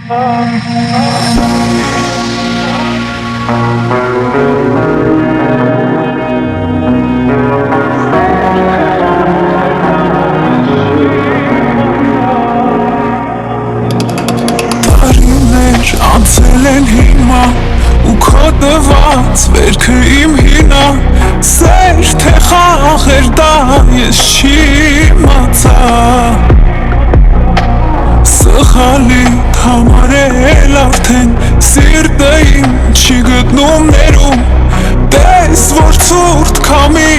Տարիներ անցել են հիմա ու քո տված վերքը իմ հինա սեր թե խաղեր դա ես չիմացա սխալի համարել արդեն սիրտը իմ չի գտնում ներում տես որ ցուրտ քամի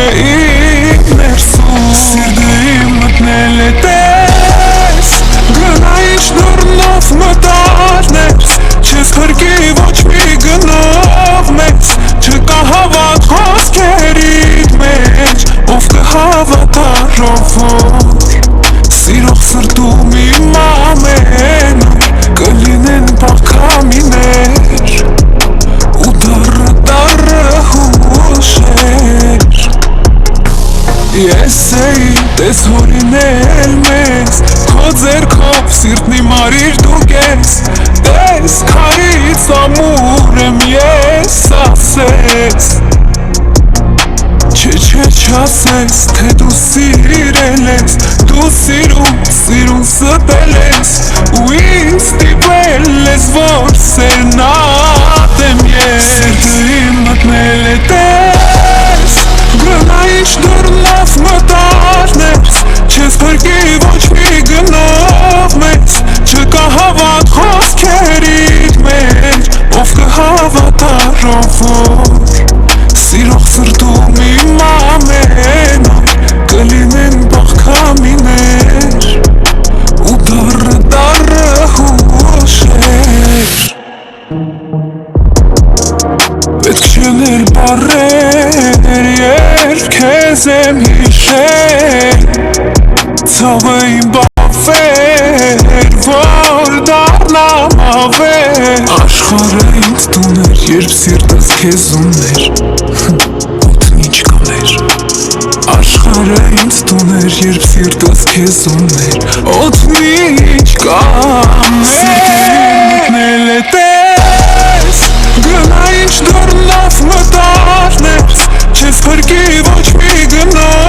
է իմ ներսում սիրտը իմ մտնել է տես գնա ինչ դռնով մտար ներս չես հրկի ոչ մի գնով մեծ չկա հավատ խոսքերիդ մեջ ով կհավատա ռովոր սիրող սրտում իմ ամեն օր կլինեն բաղքամիներ ու դառը հուշեր ես էի տես հորինել մեզ քո ձեռքով սիրտն իմ արիր դու կես տես քարից ամուր եմ ես ասես Չէ չասես, թե դու սիրել ես Դու սիրուն սպել ես Ու ինձ ստիպել ես, որ սերնատեմ ես Սիրտը իմ մտնել է տես Գնա ինչ դռնով մտար ներս Չես փրկի ոչ մի գնով մեծ Չկա հավատ խոսքերիդ մեջ Ով կհավատա ռովոր Սիրող սրտում իմ ամեն օր կլինեն բաղքամիներ ու դառը հուշեր Պետք չեն էլ բառեր երբ քեզ եմ հիշել Ցավը իմ բավեր որ դառնամ ավեր Աշխարհը ինձ տուն էր երբ սիրտս քեզ ուներ Աշխարհը ինձ տուն էր, երբ սիրտս քեզ ուներ Օդմիջ կամեր Սիրտը մտնել է տես Գնա ինչ դռնով մտար ներս Չես փրկի ոչ մի գնով